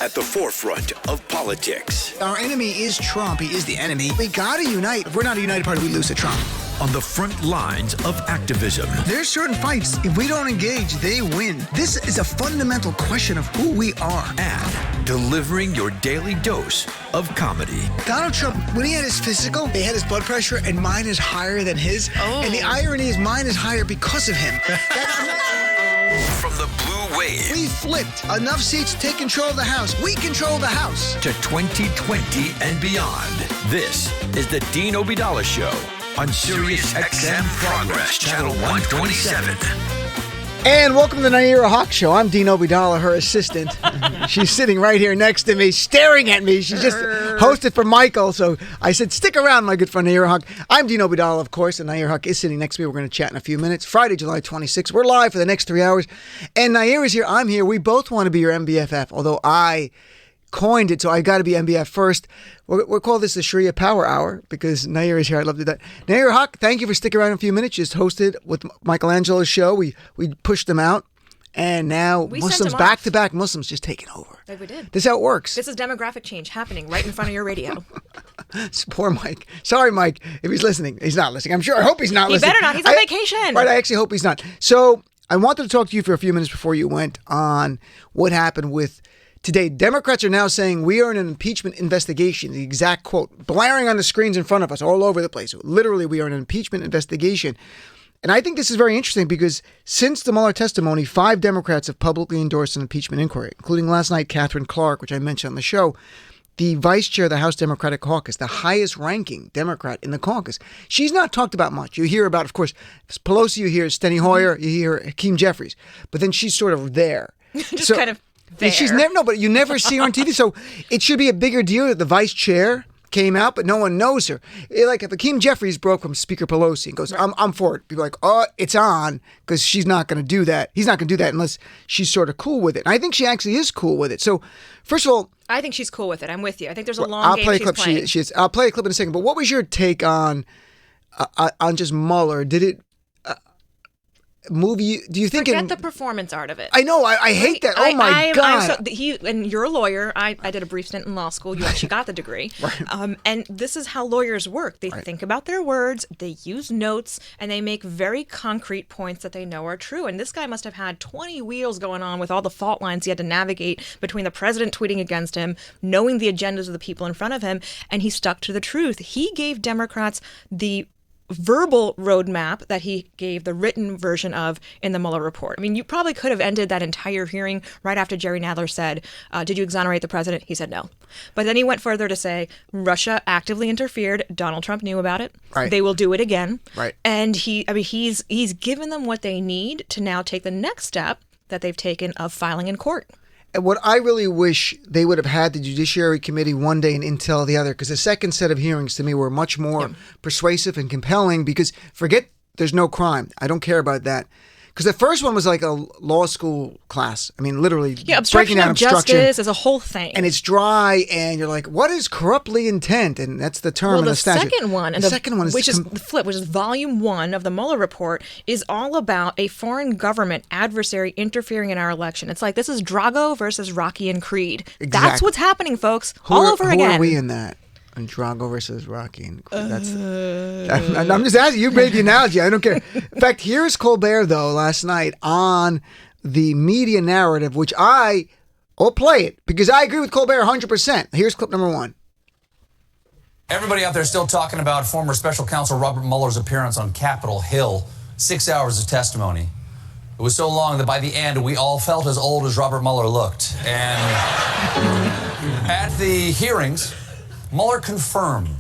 at the forefront of politics. Our enemy is Trump. He is the enemy. We gotta unite. If we're not a united party, we lose to Trump. On the front lines of activism. There's certain fights, if we don't engage, they win. This is a fundamental question of who we are. And delivering your daily dose of comedy. Donald Trump, when he had his physical, they had his blood pressure, and mine is higher than his. Oh. And the irony is mine is higher because of him. From the blue wave. We flipped. Enough seats to take control of the House. We control the House. To 2020 and beyond. This is the Dean Obeidallah Show on Sirius XM Progress, Channel 127. And welcome to the Naira Hawk Show. I'm Dean Obeidallah, her assistant. She's sitting right here next to me, staring at me. She's just hosted for Michael, so I said, stick around, my good friend Naira Hawk. I'm Dean Obeidallah, of course, and Naira Hawk is sitting next to me. We're going to chat in a few minutes. Friday, July 26th. We're live for the next 3 hours. And Naira's here. I'm here. We both want to be your MBFF, although I coined it, so I got to be MBF first. We'll call this the Sharia Power Hour because Nair is here. I'd love to do that. Nair Hawk, thank you for sticking around a few minutes. Just hosted with Michelangelo's show. We pushed them out, and now Muslims, back-to-back Muslims, just taking over. Like we did. This is how it works. This is demographic change happening right in front of your radio. Poor Mike. Sorry, Mike, if he's listening. He's not listening. I'm sure. I hope he's not listening. He better not. He's on vacation. Right, I actually hope he's not. So I wanted to talk to you for a few minutes before you went on what happened with today. Democrats are now saying we are in an impeachment investigation. The exact quote, blaring on the screens in front of us all over the place. Literally, we are in an impeachment investigation. And I think this is very interesting because since the Mueller testimony, 5 Democrats have publicly endorsed an impeachment inquiry, including last night Catherine Clark, which I mentioned on the show, the vice chair of the House Democratic Caucus, the highest ranking Democrat in the caucus. She's not talked about much. You hear about, of course, Pelosi, you hear Steny Hoyer, you hear Hakeem Jeffries, but then she's sort of there. Just kind of there. She's never, but you never see her on TV. So it should be a bigger deal that the vice chair came out, but no one knows her. Like if Hakeem Jeffries broke from Speaker Pelosi and goes, right. I'm for it. People are like, oh, it's on, because she's not going to do that. He's not going to do that unless she's sort of cool with it. And I think she actually is cool with it. So first of all, I think she's cool with it. I'm with you. I think there's a long game she's playing. I'll play a clip in a second. But what was your take on just Mueller? Did it move you? Do you think forget the performance art of it? I know. I hate that. Oh my God! And you're a lawyer. I did a brief stint in law school. You actually got the degree. Right. And this is how lawyers work. They think about their words. They use notes, and they make very concrete points that they know are true. And this guy must have had 20 wheels going on with all the fault lines he had to navigate between the president tweeting against him, knowing the agendas of the people in front of him, and he stuck to the truth. He gave Democrats the verbal roadmap that he gave the written version of in the Mueller report. I mean, you probably could have ended that entire hearing right after Jerry Nadler said, did you exonerate the president? He said no. But then he went further to say, Russia actively interfered. Donald Trump knew about it. Right. They will do it again. Right. And he's given them what they need to now take the next step that they've taken of filing in court. And what I really wish they would have had the Judiciary Committee one day and intel the other, because the second set of hearings to me were much more persuasive and compelling, because forget there's no crime. I don't care about that. Because the first one was like a law school class. I mean, literally breaking down obstruction. Justice is a whole thing. And it's dry, and you're like, what is corruptly intent? And that's the term in the statute. Second one, the second one is which is the flip, which is volume 1 of the Mueller report, is all about a foreign government adversary interfering in our election. It's like, this is Drago versus Rocky and Creed. Exactly. That's what's happening, folks. All over again. Who are we in that? And Drago versus Rocky. And I'm just asking. You made the analogy. I don't care. In fact, here's Colbert, though, last night on the media narrative, which I'll play it because I agree with Colbert 100%. Here's clip number 1. Everybody out there still talking about former special counsel Robert Mueller's appearance on Capitol Hill. 6 hours of testimony. It was so long that by the end, we all felt as old as Robert Mueller looked. And at the hearings, Mueller confirmed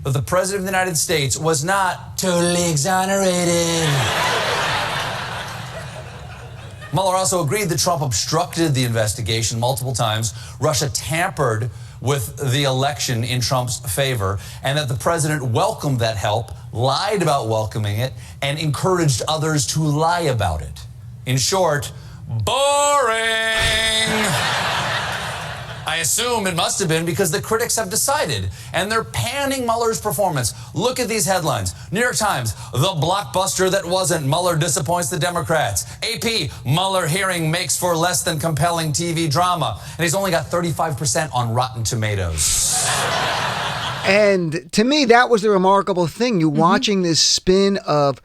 that the President of the United States was not totally exonerated. Mueller also agreed that Trump obstructed the investigation multiple times, Russia tampered with the election in Trump's favor, and that the president welcomed that help, lied about welcoming it, and encouraged others to lie about it. In short, boring. I assume it must have been because the critics have decided, and they're panning Mueller's performance. Look at these headlines. New York Times, the blockbuster that wasn't. Mueller disappoints the Democrats. AP, Mueller hearing makes for less than compelling TV drama. And he's only got 35% on Rotten Tomatoes. And to me, that was the remarkable thing. You watching this spin of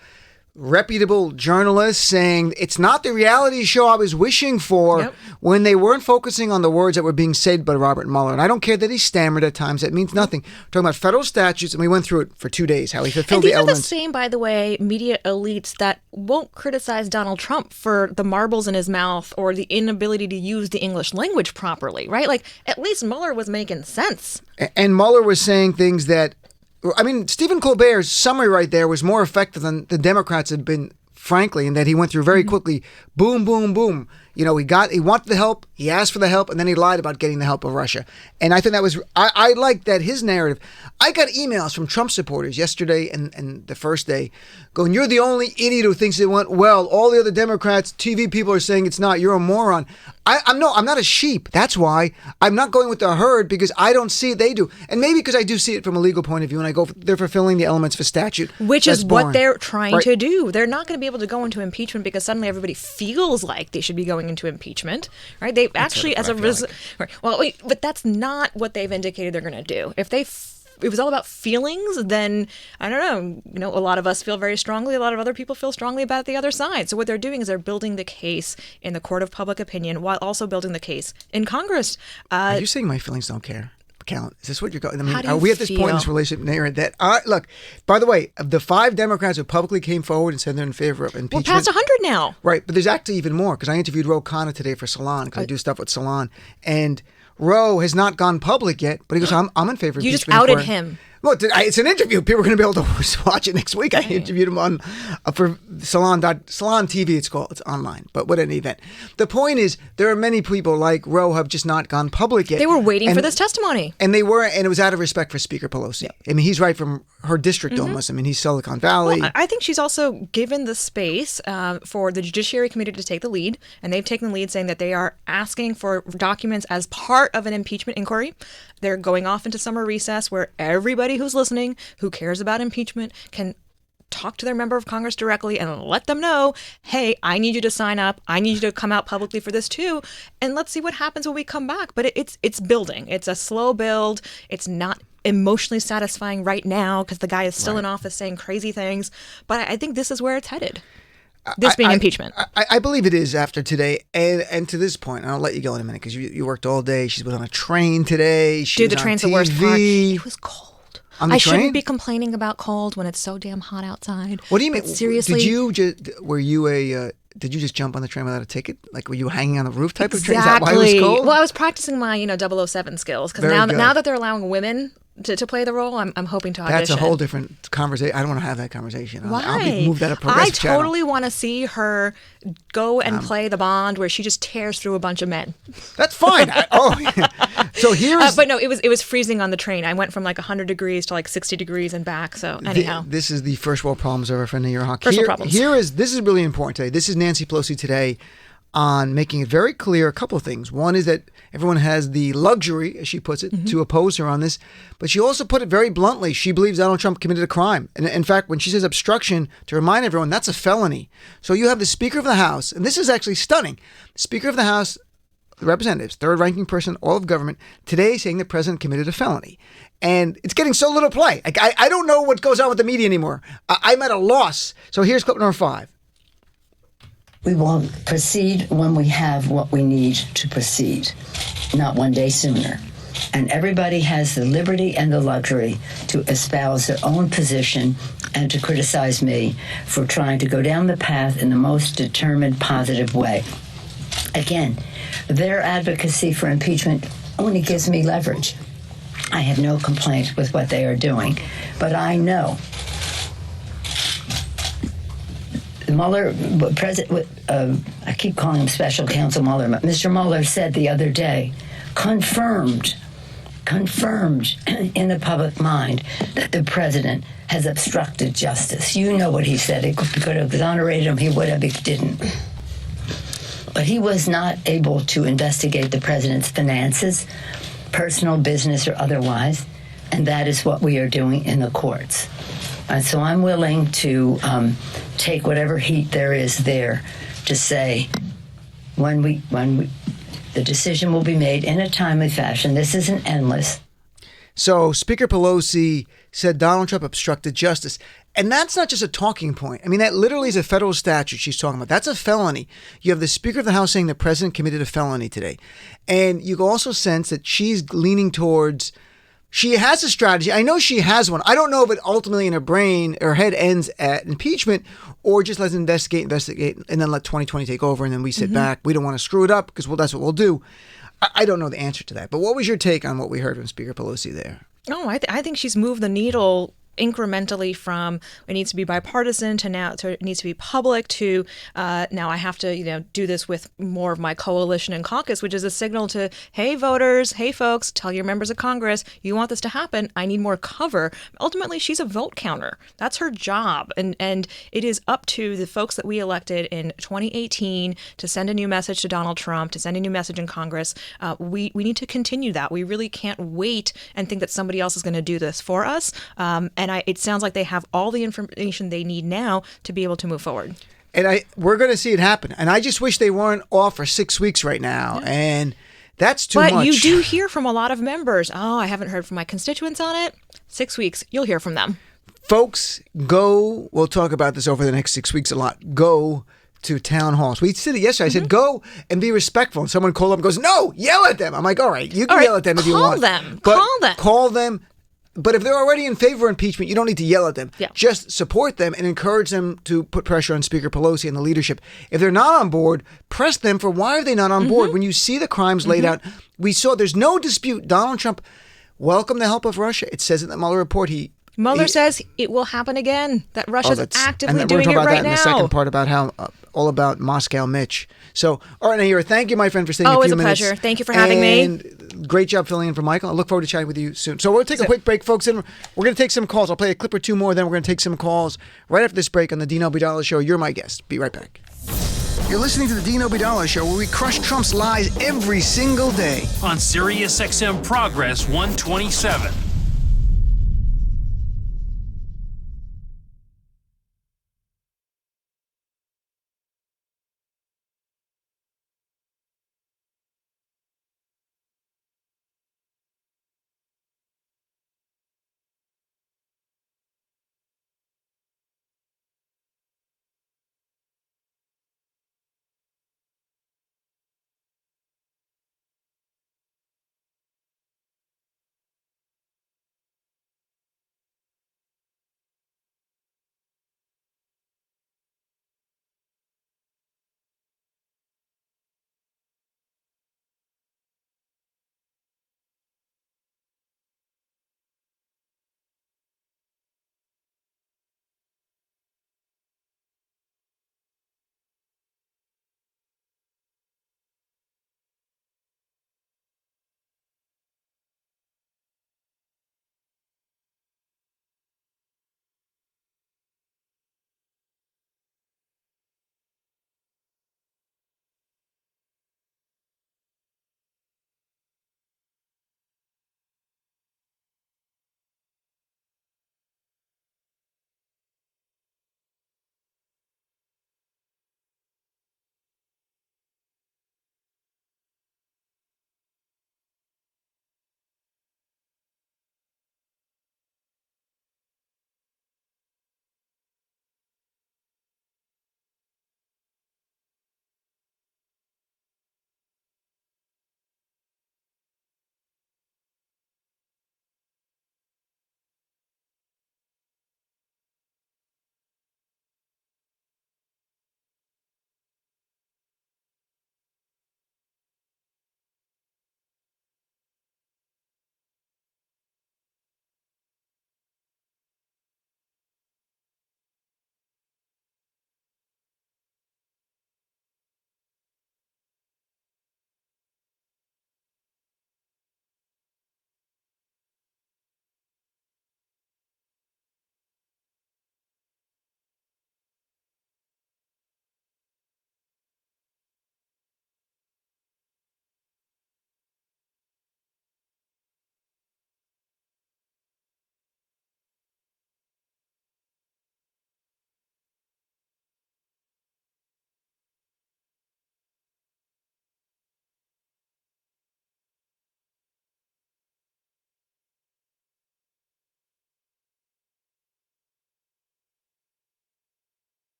reputable journalists saying it's not the reality show I was wishing for, when they weren't focusing on the words that were being said by Robert Mueller. And I don't care that he stammered at times. That means nothing. We're talking about federal statutes, and we went through it for 2 days, how he fulfilled the elements. And these are the same, by the way, media elites that won't criticize Donald Trump for the marbles in his mouth or the inability to use the English language properly, right? Like, at least Mueller was making sense. And Mueller was saying things that, I mean, Stephen Colbert's summary right there was more effective than the Democrats had been, frankly, in that he went through very quickly, boom, boom, boom. You know, he wanted the help, he asked for the help, and then he lied about getting the help of Russia. And I think that was, I liked that his narrative. I got emails from Trump supporters yesterday and the first day going, you're the only idiot who thinks it went well. All the other Democrats, TV people are saying it's not. You're a moron. I'm not a sheep. That's why I'm not going with the herd, because I don't see it. They do. And maybe because I do see it from a legal point of view, and I go, they're fulfilling the elements of a statute. Which is what they're trying to do. They're not going to be able to go into impeachment because suddenly everybody feels like they should be going into impeachment, right? They actually, as a result, well, wait, but that's not what they've indicated they're going to do. If it was all about feelings, then I don't know. You know, a lot of us feel very strongly. A lot of other people feel strongly about the other side. So what they're doing is they're building the case in the court of public opinion while also building the case in Congress. Are you saying my feelings don't care? Count. Is this what you're going? I mean, How do are you we at this feel? point in this relationship, Nair, that look? By the way, of the 5 Democrats who publicly came forward and said they're in favor of impeachment, We're past 100 now. Right? But there's actually even more, because I interviewed Ro Khanna today for Salon, because I do stuff with Salon, and Ro has not gone public yet, but he goes, I'm in favor of You impeachment. just outed inquiry." him. Well, it's an interview. People are going to be able to watch it next week. I interviewed him on for Salon TV. It's called. It's online. But what an event. The point is, there are many people like Roe have just not gone public yet. They were waiting for this testimony. And they were, and it was out of respect for Speaker Pelosi. Yep. I mean, he's right from her district almost. I mean, he's Silicon Valley. Well, I think she's also given the space for the Judiciary Committee to take the lead, and they've taken the lead saying that they are asking for documents as part of an impeachment inquiry. They're going off into summer recess where everybody who's listening, who cares about impeachment, can talk to their member of Congress directly and let them know, hey, I need you to sign up. I need you to come out publicly for this too. And let's see what happens when we come back. But it's building. It's a slow build. It's not emotionally satisfying right now because the guy is still in office saying crazy things. But I think this is where it's headed. This being impeachment. I believe it is after today. And to this point, and I'll let you go in a minute because you worked all day. She was on a train today. Dude, the train's the worst part. It was cold. On the train? Shouldn't be complaining about cold when it's so damn hot outside. What do you mean? But seriously, did you just jump on the train without a ticket? Like, were you hanging on the roof type exactly. of train? Is that why it was cold? Well, I was practicing my 007 skills because now that they're allowing women to play the role, I'm hoping to audition. That's a whole different conversation. I don't want to have that conversation. Why? I'll be moved out of Progressive I totally want to see her go and play the Bond where she just tears through a bunch of men. That's fine. So here's... but no, it was freezing on the train. I went from like 100 degrees to like 60 degrees and back. So anyhow. This is the first world problems of our friend New York. First world problems. This is really important today. This is Nancy Pelosi today on making it very clear a couple of things. One is that everyone has the luxury, as she puts it, to oppose her on this. But she also put it very bluntly. She believes Donald Trump committed a crime. And in fact, when she says obstruction, to remind everyone, that's a felony. So you have the Speaker of the House, and this is actually stunning. Speaker of the House, the Representatives, third-ranking person, all of government, today saying the president committed a felony. And it's getting so little play. I don't know what goes on with the media anymore. I'm at a loss. So here's clip number 5. We will proceed when we have what we need to proceed, not one day sooner. And everybody has the liberty and the luxury to espouse their own position and to criticize me for trying to go down the path in the most determined, positive way. Again, their advocacy for impeachment only gives me leverage. I have no complaint with what they are doing, but I know Mueller, I keep calling him Special Counsel Mueller. Mr. Mueller said the other day, confirmed in the public mind that the president has obstructed justice. You know what he said. It could have exonerated him. He would have, he didn't. But he was not able to investigate the president's finances, personal business or otherwise, and that is what we are doing in the courts. So I'm willing to take whatever heat there is there to say when the decision will be made in a timely fashion. This isn't endless. So Speaker Pelosi said Donald Trump obstructed justice. And that's not just a talking point. I mean, that literally is a federal statute she's talking about. That's a felony. You have the Speaker of the House saying the president committed a felony today. And you can also sense that she's leaning towards, she has a strategy. I know she has one. I don't know if it ultimately in her brain, her head ends at impeachment or just let's investigate, and then let 2020 take over and then we sit back. We don't want to screw it up because that's what we'll do. I don't know the answer to that. But what was your take on what we heard from Speaker Pelosi there? Oh, I think she's moved the needle incrementally from it needs to be bipartisan to now to it needs to be public to now I have to do this with more of my coalition and caucus, which is a signal to, hey voters, hey folks, tell your members of Congress you want this to happen. I need more cover. Ultimately, she's a vote counter. That's her job, and it is up to the folks that we elected in 2018 to send a new message to Donald Trump, to send a new message in Congress. We need to continue that. We really can't wait and think that somebody else is going to do this for us. And it sounds like they have all the information they need now to be able to move forward. And we're going to see it happen. And I just wish they weren't off for 6 weeks right now. Yeah. And that's too much. But you do hear from a lot of members. Oh, I haven't heard from my constituents on it. 6 weeks, you'll hear from them. Folks, go. We'll talk about this over the next 6 weeks a lot. Go to town halls. We said it yesterday. I said, go and be respectful. And someone called up and goes, no, yell at them. I'm like, all right, you can yell at them if you want. Call them. But if they're already in favor of impeachment, you don't need to yell at them. Yeah. Just support them and encourage them to put pressure on Speaker Pelosi and the leadership. If they're not on board, press them for why are they not on board. When you see the crimes laid out, we saw there's no dispute. Donald Trump welcomed the help of Russia. It says in the Mueller report Mueller says it will happen again, that Russia's actively doing it right now. We're going to talk about that in the second part about how all about Moscow Mitch. So, all right, Nayira, thank you, my friend, for staying a few minutes. Oh, it's a pleasure. Thank you for having me. And great job filling in for Michael. I look forward to chatting with you soon. So we'll take a quick break, folks, and we're going to take some calls. I'll play a clip or two more, then we're going to take some calls right after this break on the Dean Obeidallah Show. You're my guest. Be right back. You're listening to the Dean Obeidallah Show, where we crush Trump's lies every single day. On Sirius XM Progress 127.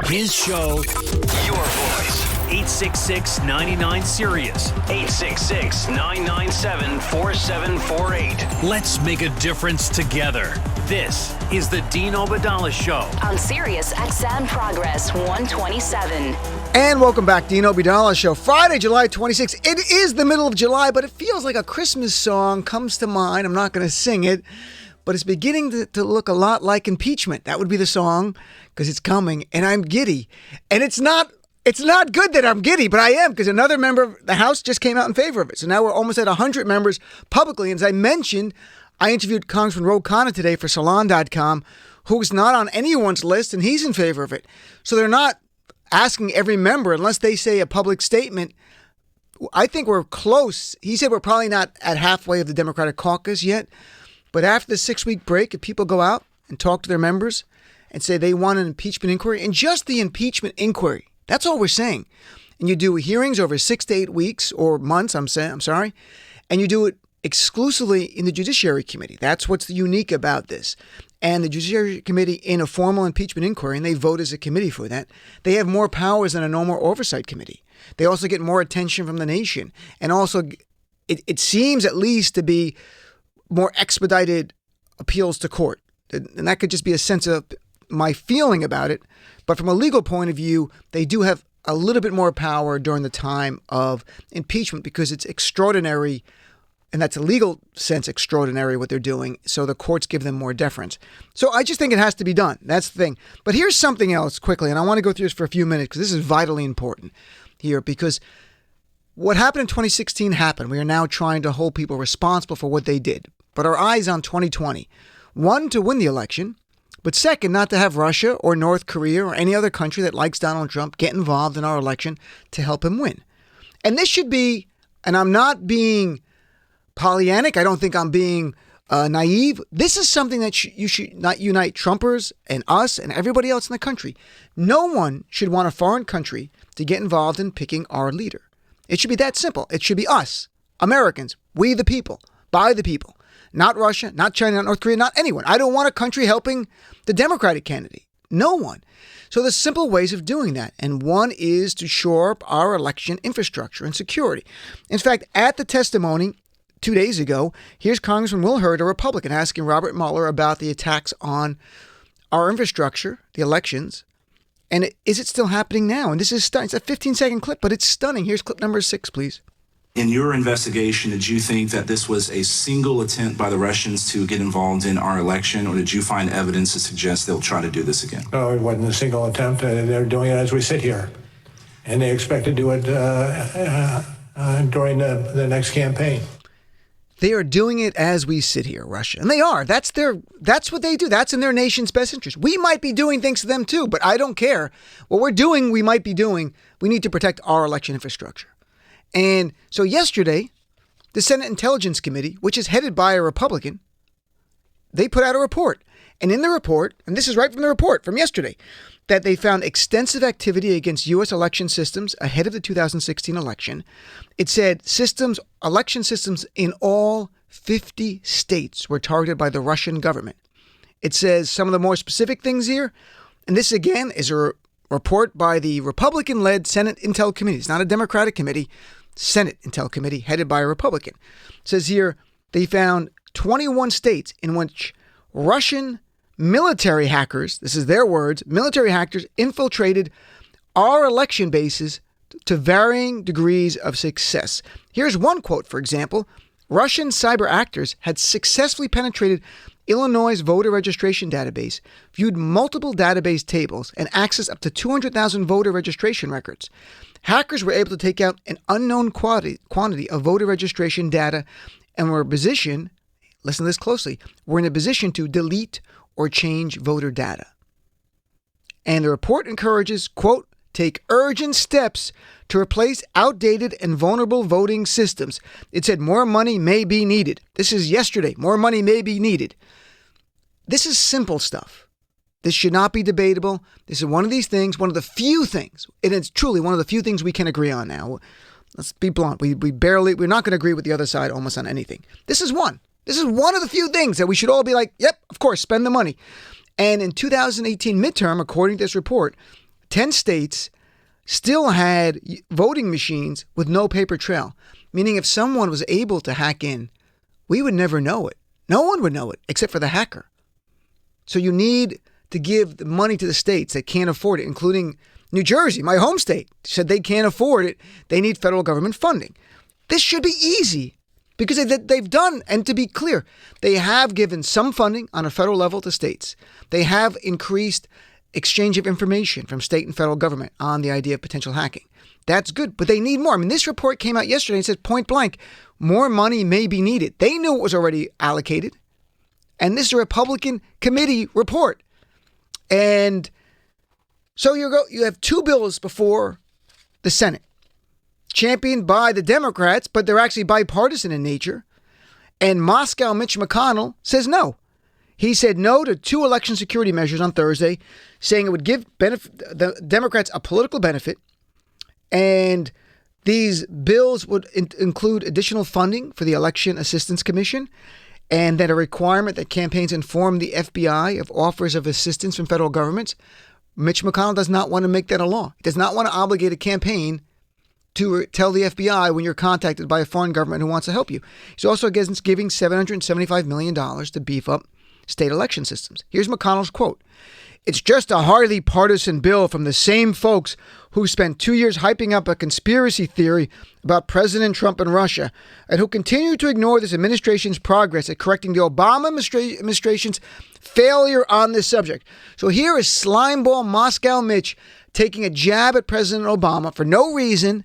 His show, Your voice. 866-99-SIRIUS. 866-997-4748. Let's make a difference together. This is the Dean Obadala Show. On Sirius XM Progress 127. And welcome back, Dean Obadala Show. Friday, July 26th. It is the middle of July, but it feels like a Christmas song comes to mind. I'm not going to sing it, but it's beginning to look a lot like impeachment. That would be the song, because it's coming, and I'm giddy. And it's not good that I'm giddy, but I am, because another member of the House just came out in favor of it. So now we're almost at 100 members publicly. And as I mentioned, I interviewed Congressman Ro Khanna today for Salon.com, who's not on anyone's list, and he's in favor of it. So they're not asking every member, unless they say a public statement. I think we're close. He said we're probably not at halfway of the Democratic caucus yet. But after the 6-week break, if people go out and talk to their members and say they want an impeachment inquiry, and just the impeachment inquiry, that's all we're saying. And you do hearings over 6 to 8 weeks or months, and you do it exclusively in the Judiciary Committee. That's what's unique about this. And the Judiciary Committee, in a formal impeachment inquiry, and they vote as a committee for that, they have more powers than a normal oversight committee. They also get more attention from the nation. And also, it seems at least to be more expedited appeals to court. And that could just be a sense of my feeling about it. But from a legal point of view, they do have a little bit more power during the time of impeachment, because it's extraordinary. And that's a legal sense extraordinary what they're doing. So the courts give them more deference. So I just think it has to be done. That's the thing. But here's something else quickly. And I want to go through this for a few minutes, because this is vitally important here. Because what happened in 2016 happened. We are now trying to hold people responsible for what they did. But our eyes on 2020. One, to win the election. But second, not to have Russia or North Korea or any other country that likes Donald Trump get involved in our election to help him win. And this should be, and I'm not being Pollyannic. I don't think I'm being naive. This is something that you should not unite Trumpers and us and everybody else in the country. No one should want a foreign country to get involved in picking our leader. It should be that simple. It should be us, Americans, we the people, by the people. Not Russia, not China, not North Korea, not anyone. I don't want a country helping the Democratic candidate. No one. So there's simple ways of doing that. And one is to shore up our election infrastructure and security. In fact, at the testimony 2 days ago, here's Congressman Will Hurd, a Republican, asking Robert Mueller about the attacks on our infrastructure, the elections, and is it still happening now? And this is stunning. It's a 15-second clip, but it's stunning. Here's clip number 6, please. In your investigation, did you think that this was a single attempt by the Russians to get involved in our election, or did you find evidence to suggest they'll try to do this again? No, it wasn't a single attempt. They're doing it as we sit here, and they expect to do it during the next campaign. They are doing it as we sit here, Russia. And they are. That's what they do. That's in their nation's best interest. We might be doing things to them too, but I don't care. What we're doing, we might be doing. We need to protect our election infrastructure. And so yesterday, the Senate Intelligence Committee, which is headed by a Republican, they put out a report. And in the report, and this is right from the report from yesterday, that they found extensive activity against U.S. election systems ahead of the 2016 election. It said election systems in all 50 states were targeted by the Russian government. It says some of the more specific things here, and this again is a report by the Republican-led Senate Intel Committee. It's not a Democratic committee, Senate Intel Committee headed by a Republican. It says here they found 21 states in which Russian military hackers, this is their words, military hackers infiltrated our election bases to varying degrees of success. Here's one quote, for example. Russian cyber actors had successfully penetrated Illinois' voter registration database, viewed multiple database tables, and accessed up to 200,000 voter registration records. Hackers were able to take out an unknown quantity of voter registration data and were in a position, listen to this closely, were in a position to delete or change voter data. And the report encourages, quote, take urgent steps to replace outdated and vulnerable voting systems. It said more money may be needed. This is yesterday. More money may be needed. This is simple stuff. This should not be debatable. This is one of these things, one of the few things, and it's truly one of the few things we can agree on now. Let's be blunt. We're not going to agree with the other side almost on anything. This is one. This is one of the few things that we should all be like, yep, of course, spend the money. And in 2018 midterm, according to this report, 10 states still had voting machines with no paper trail, meaning if someone was able to hack in, we would never know it. No one would know it except for the hacker. So you need to give the money to the states that can't afford it, including New Jersey, my home state, said they can't afford it. They need federal government funding. This should be easy because they've done, and to be clear, they have given some funding on a federal level to states. They have increased exchange of information from state and federal government on the idea of potential hacking. That's good, but they need more. I mean, this report came out yesterday and said point blank, more money may be needed. They knew it was already allocated. And this is a Republican committee report. And so you have two bills before the Senate, championed by the Democrats, but they're actually bipartisan in nature. And Moscow Mitch McConnell says no. He said no to two election security measures on Thursday, saying it would give the Democrats a political benefit. And these bills would include additional funding for the Election Assistance Commission, and that a requirement that campaigns inform the FBI of offers of assistance from federal governments. Mitch McConnell does not want to make that a law. He does not want to obligate a campaign to tell the FBI when you're contacted by a foreign government who wants to help you. He's also against giving $775 million to beef up state election systems. Here's McConnell's quote. It's just a hardly partisan bill from the same folks who spent 2 years hyping up a conspiracy theory about President Trump and Russia, and who continue to ignore this administration's progress at correcting the Obama administration's failure on this subject. So here is slimeball Moscow Mitch taking a jab at President Obama for no reason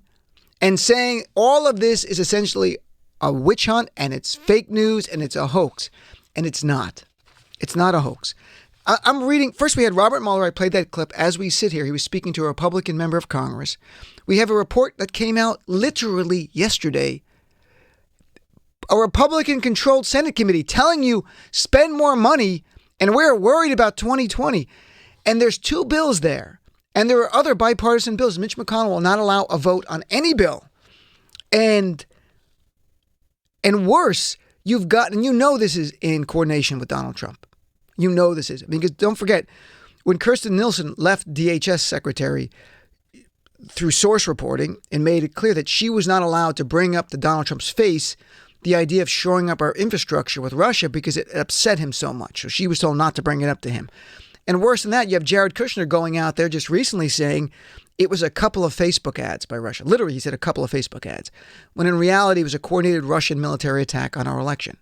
and saying all of this is essentially a witch hunt and it's fake news and it's a hoax. And it's not. It's not a hoax. I'm reading. First, we had Robert Mueller. I played that clip as we sit here. He was speaking to a Republican member of Congress. We have a report that came out literally yesterday. A Republican-controlled Senate committee telling you spend more money, and we're worried about 2020. And there's two bills there. And there are other bipartisan bills. Mitch McConnell will not allow a vote on any bill. And worse, you've got, and you know this is in coordination with Donald Trump. You know this is. Because don't forget, when Kirstjen Nielsen left DHS secretary through source reporting and made it clear that she was not allowed to bring up to Donald Trump's face the idea of shoring up our infrastructure with Russia because it upset him so much. So she was told not to bring it up to him. And worse than that, you have Jared Kushner going out there just recently saying it was a couple of Facebook ads by Russia. Literally, he said a couple of Facebook ads, when in reality it was a coordinated Russian military attack on our election.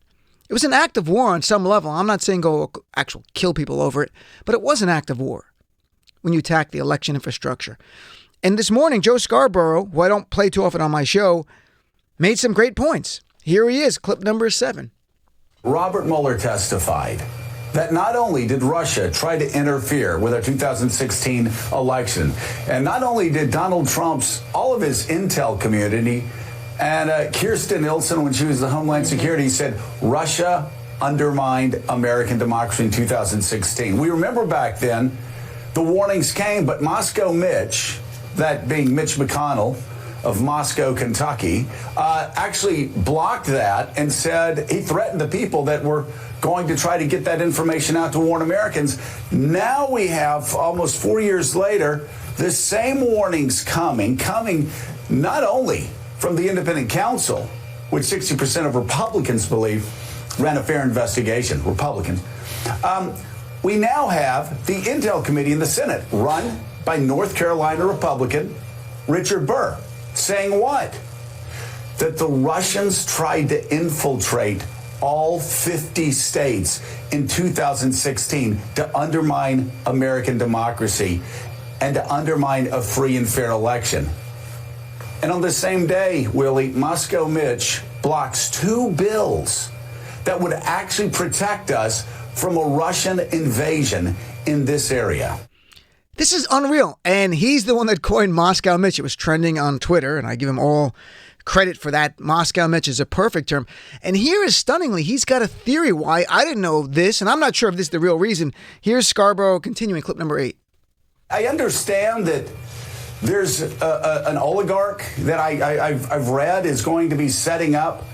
It was an act of war on some level. I'm not saying go actual kill people over it, but it was an act of war when you attack the election infrastructure. And this morning, Joe Scarborough, who I don't play too often on my show, made some great points. Here he is, clip number 7. Robert Mueller testified that not only did Russia try to interfere with our 2016 election, and not only did Donald Trump's, all of his intel community, and Kirstjen Nielsen, when she was the Homeland Security, said Russia undermined American democracy in 2016. We remember back then, the warnings came, but Moscow Mitch, that being Mitch McConnell of Moscow, Kentucky, actually blocked that and said he threatened the people that were going to try to get that information out to warn Americans. Now we have, almost 4 years later, the same warnings coming not only from the independent counsel, which 60% of Republicans believe ran a fair investigation, Republicans. We now have the Intel Committee in the Senate run by North Carolina Republican Richard Burr saying what? That the Russians tried to infiltrate all 50 states in 2016 to undermine American democracy and to undermine a free and fair election. And on the same day, Willie, Moscow Mitch blocks 2 bills that would actually protect us from a Russian invasion in this area. This is unreal. And he's the one that coined Moscow Mitch. It was trending on Twitter, and I give him all credit for that. Moscow Mitch is a perfect term. And here is stunningly, he's got a theory why I didn't know this, and I'm not sure if this is the real reason. Here's Scarborough continuing, clip number 8. I understand that there's an oligarch that I've read is going to be setting up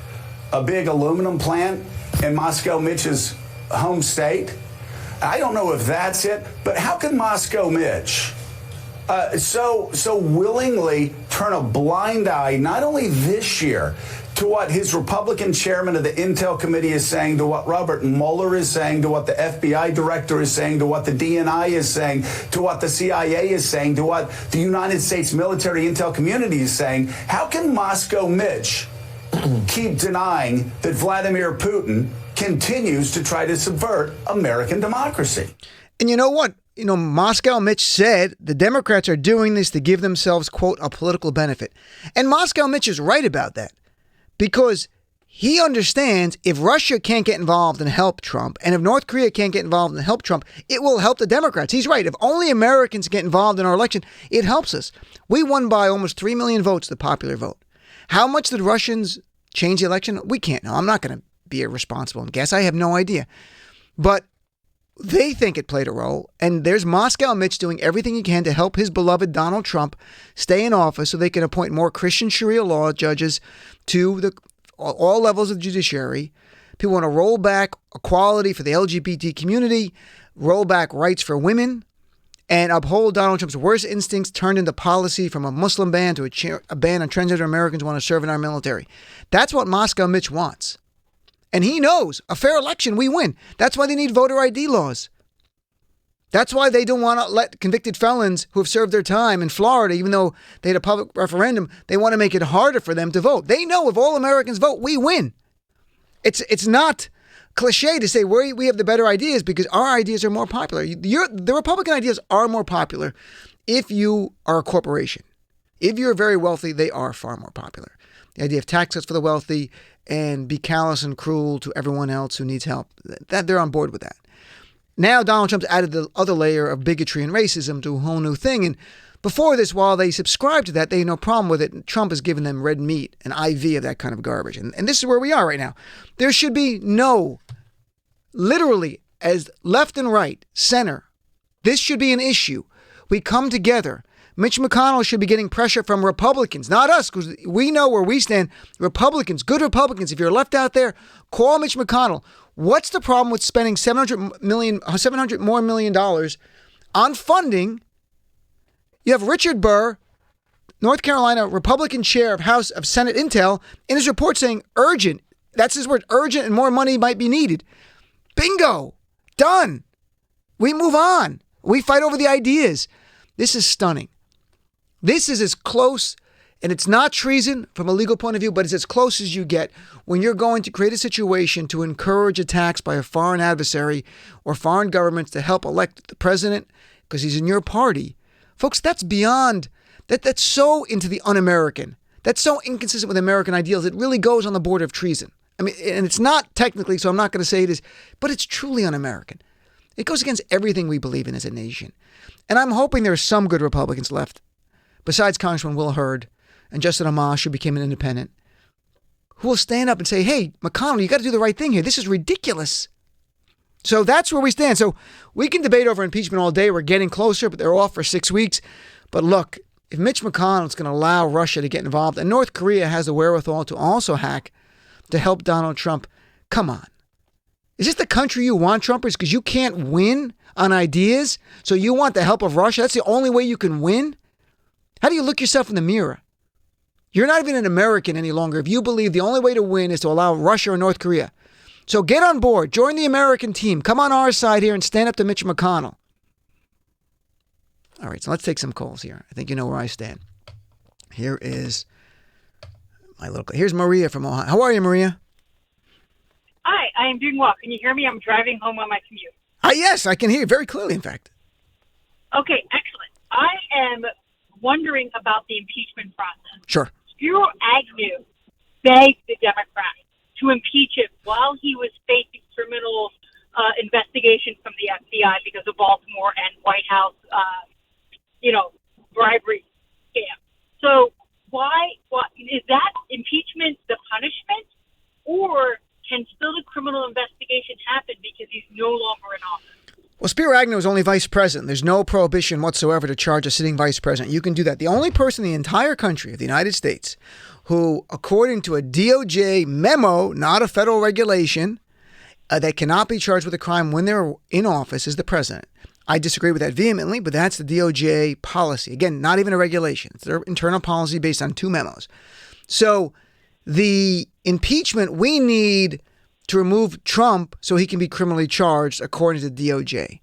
a big aluminum plant in Moscow Mitch's home state. I don't know if that's it, but how can Moscow Mitch so willingly turn a blind eye, not only this year, to what his Republican chairman of the Intel Committee is saying, to what Robert Mueller is saying, to what the FBI director is saying, to what the DNI is saying, to what the CIA is saying, to what the United States military intel community is saying. How can Moscow Mitch keep denying that Vladimir Putin continues to try to subvert American democracy? And you know what? Moscow Mitch said the Democrats are doing this to give themselves, quote, a political benefit. And Moscow Mitch is right about that because he understands if Russia can't get involved and help Trump, and if North Korea can't get involved and help Trump, it will help the Democrats. He's right. If only Americans get involved in our election, it helps us. We won by almost 3 million votes, the popular vote. How much did Russians change the election? We can't know. I'm not going to be irresponsible and guess. I have no idea. But they think it played a role, and there's Moscow Mitch doing everything he can to help his beloved Donald Trump stay in office so they can appoint more Christian Sharia law judges to all levels of the judiciary. People want to roll back equality for the LGBT community, roll back rights for women, and uphold Donald Trump's worst instincts turned into policy from a Muslim ban to a ban on transgender Americans who want to serve in our military. That's what Moscow Mitch wants. And he knows a fair election, we win. That's why they need voter ID laws. That's why they don't want to let convicted felons who have served their time in Florida, even though they had a public referendum, they want to make it harder for them to vote. They know if all Americans vote, we win. It's not cliche to say we have the better ideas because our ideas are more popular. The Republican ideas are more popular if you are a corporation. If you're very wealthy, they are far more popular. The idea of tax cuts for the wealthy and be callous and cruel to everyone else who needs help, that they're on board with that. Now Donald Trump's added the other layer of bigotry and racism to a whole new thing. And before this, while they subscribe to that, they had no problem with it. Trump has given them red meat, an IV of that kind of garbage. And this is where we are right now. There should be literally, as left and right, center, this should be an issue. We come together. Mitch McConnell should be getting pressure from Republicans, not us, because we know where we stand. Republicans, good Republicans, if you're left out there, call Mitch McConnell. What's the problem with spending $700 more million on funding? You have Richard Burr, North Carolina Republican chair of Senate Intel, in his report saying urgent. That's his word, urgent, and more money might be needed. Bingo. Done. We move on. We fight over the ideas. This is stunning. This is as close, and it's not treason from a legal point of view, but it's as close as you get when you're going to create a situation to encourage attacks by a foreign adversary or foreign governments to help elect the president because he's in your party. Folks, that's beyond, that's so into the un-American. That's so inconsistent with American ideals. It really goes on the border of treason. I mean, and it's not technically, so I'm not going to say it is, but it's truly un-American. It goes against everything we believe in as a nation. And I'm hoping there are some good Republicans left, besides Congressman Will Hurd and Justin Amash, who became an independent, who will stand up and say, hey, McConnell, you got to do the right thing here. This is ridiculous. So that's where we stand. So we can debate over impeachment all day. We're getting closer, but they're off for 6 weeks. But look, if Mitch McConnell is going to allow Russia to get involved and North Korea has the wherewithal to also hack to help Donald Trump, come on. Is this the country you want, Trumpers? Because you can't win on ideas, so you want the help of Russia? That's the only way you can win? How do you look yourself in the mirror? You're not even an American any longer if you believe the only way to win is to allow Russia or North Korea. So get on board. Join the American team. Come on our side here and stand up to Mitch McConnell. All right, so let's take some calls here. I think you know where I stand. Here's Maria from Ohio. How are you, Maria? Hi, I am doing well. Can you hear me? I'm driving home on my commute. Yes, I can hear you very clearly, in fact. Okay, excellent. I am wondering about the impeachment process. Sure. Spiro Agnew begged the Democrats to impeach him while he was facing criminal investigation from the FBI because of Baltimore and White House, bribery scam. So why is that impeachment the punishment, or can still the criminal investigation happen because he's no longer in office? Well, Spiro Agnew is only vice president. There's no prohibition whatsoever to charge a sitting vice president. You can do that. The only person in the entire country of the United States who, according to a DOJ memo, not a federal regulation, that cannot be charged with a crime when they're in office is the president. I disagree with that vehemently, but that's the DOJ policy. Again, not even a regulation. It's their internal policy based on 2 memos. So the impeachment, we need to remove Trump so he can be criminally charged according to the DOJ.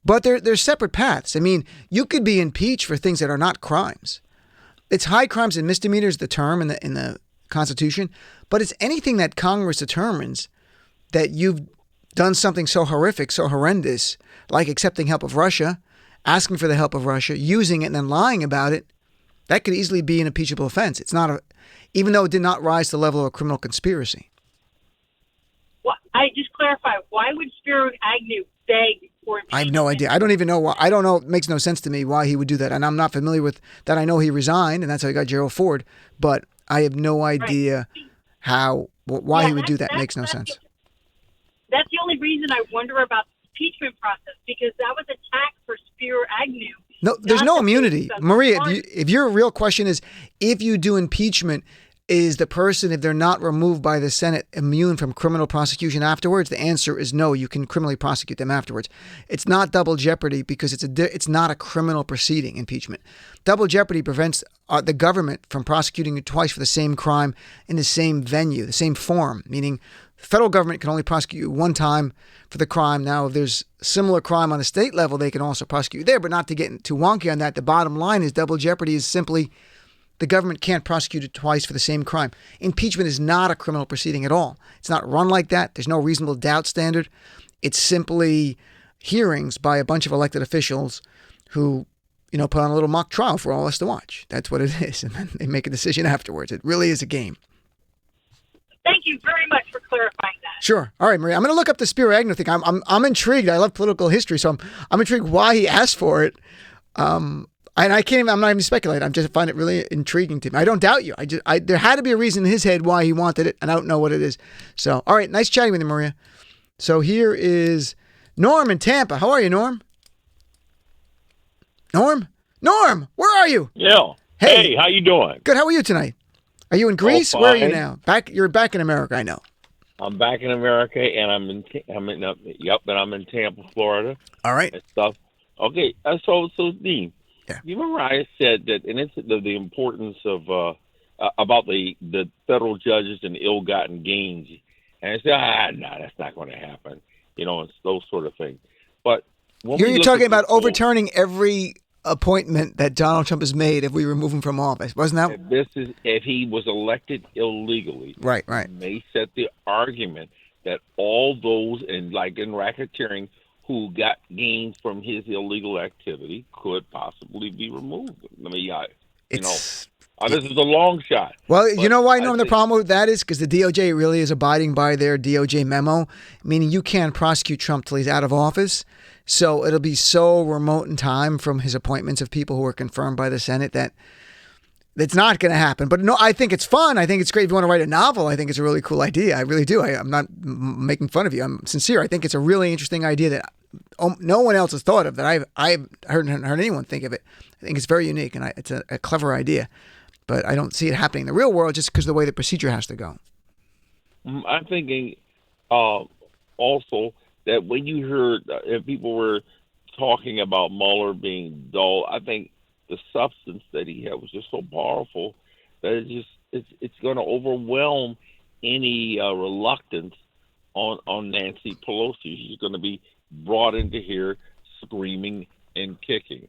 But they're separate paths. I mean, you could be impeached for things that are not crimes. It's high crimes and misdemeanors, the term in the Constitution, but it's anything that Congress determines that you've done something so horrific, so horrendous, like accepting help of Russia, asking for the help of Russia, using it and then lying about it. That could easily be an impeachable offense. It's not even though it did not rise to the level of a criminal conspiracy. Well, I just clarify. Why would Spiro Agnew beg for impeachment? I have no idea. I don't even know why. I don't know. It makes no sense to me why he would do that. And I'm not familiar with that. I know he resigned, and that's how he got Gerald Ford. But I have no idea why he would do that. Makes no sense. That's the only reason I wonder about the impeachment process, because that was attacked for Spiro Agnew. No, there's no immunity. Maria, if your real question is, if you do impeachment, is the person, if they're not removed by the Senate, immune from criminal prosecution afterwards? The answer is no. You can criminally prosecute them afterwards. It's not double jeopardy because it's not a criminal proceeding, impeachment. Double jeopardy prevents the government from prosecuting you twice for the same crime in the same venue, the same form, meaning the federal government can only prosecute you one time for the crime. Now, if there's similar crime on a state level, they can also prosecute you there, but not to get too wonky on that. The bottom line is double jeopardy is simply the government can't prosecute it twice for the same crime. Impeachment is not a criminal proceeding at all. It's not run like that. There's no reasonable doubt standard. It's simply hearings by a bunch of elected officials who, put on a little mock trial for all of us to watch. That's what it is. And then they make a decision afterwards. It really is a game. Thank you very much for clarifying that. Sure. All right, Maria. I'm going to look up the Spiro Agnew thing. I'm intrigued. I love political history, so I'm intrigued why he asked for it. And I'm not even speculating. I just find it really intriguing to me. I don't doubt you. There had to be a reason in his head why he wanted it, and I don't know what it is. So, all right. Nice chatting with you, Maria. So here is Norm in Tampa. How are you, Norm? Norm, where are you? Yeah. Hey, how you doing? Good. How are you tonight? Are you in Greece? Where are you now? You're back in America, I know. I'm back in America, and I'm in Tampa, Florida. All right. And stuff. Okay. So Dean. Yeah. You remember I said that, and it's the importance of about the federal judges and ill-gotten gains, and I said, no, that's not going to happen. It's those sort of things. But you're talking about overturning every appointment that Donald Trump has made if we remove him from office, wasn't that? This is if he was elected illegally. Right. They set the argument that all those in racketeering who got gains from his illegal activity could possibly be removed. I mean, this is a long shot. Well, you know why, Norm, the problem with that is because the DOJ really is abiding by their DOJ memo, meaning you can't prosecute Trump till he's out of office. So it'll be so remote in time from his appointments of people who are confirmed by the Senate that it's not going to happen. But no, I think it's fun. I think it's great if you want to write a novel. I think it's a really cool idea. I really do. I'm not making fun of you. I'm sincere. I think it's a really interesting idea that no one else has thought of, that I've heard anyone think of it. I think it's very unique, and it's a clever idea. But I don't see it happening in the real world just because of the way the procedure has to go. I'm thinking also that when you heard if people were talking about Mueller being dull, I think the substance that he had was just so powerful that it's going to overwhelm any reluctance on Nancy Pelosi. She's going to be brought into here screaming and kicking.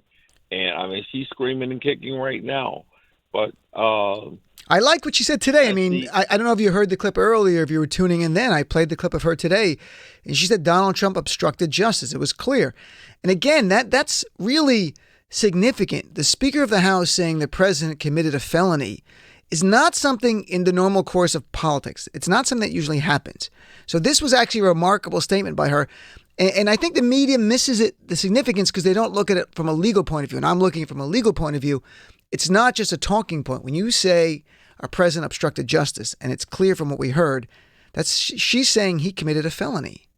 And, I mean, she's screaming and kicking right now. But I like what she said today. I mean, I don't know if you heard the clip earlier, if you were tuning in then. I played the clip of her today, and she said Donald Trump obstructed justice. It was clear. And again, that's really significant. The Speaker of the House saying the president committed a felony is not something in the normal course of politics. It's not something that usually happens. So this was actually a remarkable statement by her. And I think the media misses the significance because they don't look at it from a legal point of view. And I'm looking at it from a legal point of view. It's not just a talking point. When you say a president obstructed justice, and it's clear from what we heard, she's saying he committed a felony.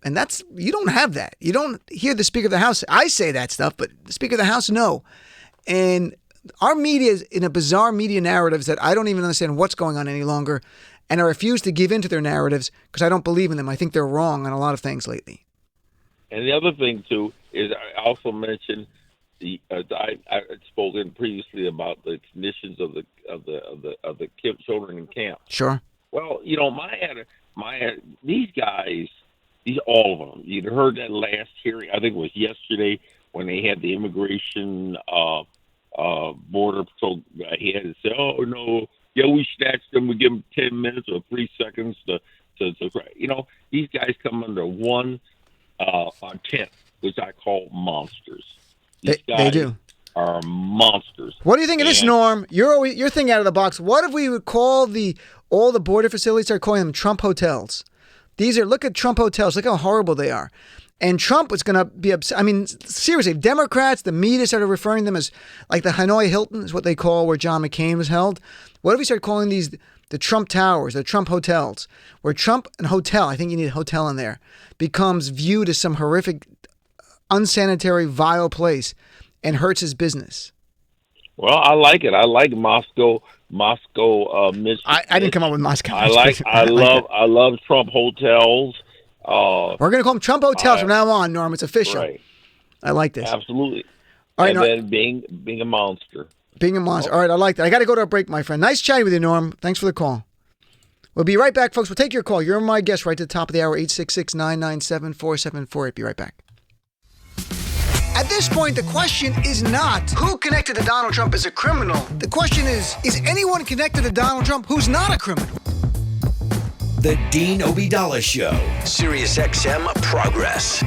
And you don't have that. You don't hear the Speaker of the House. I say that stuff, but the Speaker of the House, no. And our media is in a bizarre media narratives that I don't even understand what's going on any longer. And I refuse to give in to their narratives because I don't believe in them. I think they're wrong on a lot of things lately. And the other thing too is I also mentioned I had spoken previously about the conditions of the children in camp. Sure. Well, these guys, all of them. You heard that last hearing? I think it was yesterday when they had the immigration border patrol guy. He had to say, "Oh no, yeah, we snatched them. We give them 10 minutes or 3 seconds to these guys come under one tent, which I call monsters. These guys they do. Are monsters. What do you think of this, Norm? You're thinking out of the box. What if we would call all the border facilities, start calling them Trump hotels? Look at Trump hotels. Look how horrible they are. And Trump was going to be upset. I mean, seriously, Democrats, the media started referring to them as like the Hanoi Hilton is what they call where John McCain was held. What if we start calling these the Trump Towers, the Trump hotels, where Trump and hotel, I think you need a hotel in there, becomes viewed as some horrific, unsanitary, vile place and hurts his business? Well, I like it. I like Moscow, Michigan. I didn't come up with Moscow. I love Trump hotels. We're going to call them Trump hotels from now on, Norm. It's official. Right. I like this. Absolutely. All right, and then being a monster. Being a monster. All right, I like that. I got to go to a break, my friend. Nice chatting with you, Norm. Thanks for the call. We'll be right back, folks. We'll take your call. You're my guest right at the top of the hour, 866-997-4748. Be right back. At this point, the question is not who connected to Donald Trump as a criminal. The question is anyone connected to Donald Trump who's not a criminal? The Dean Obeidallah Show. Sirius XM Progress.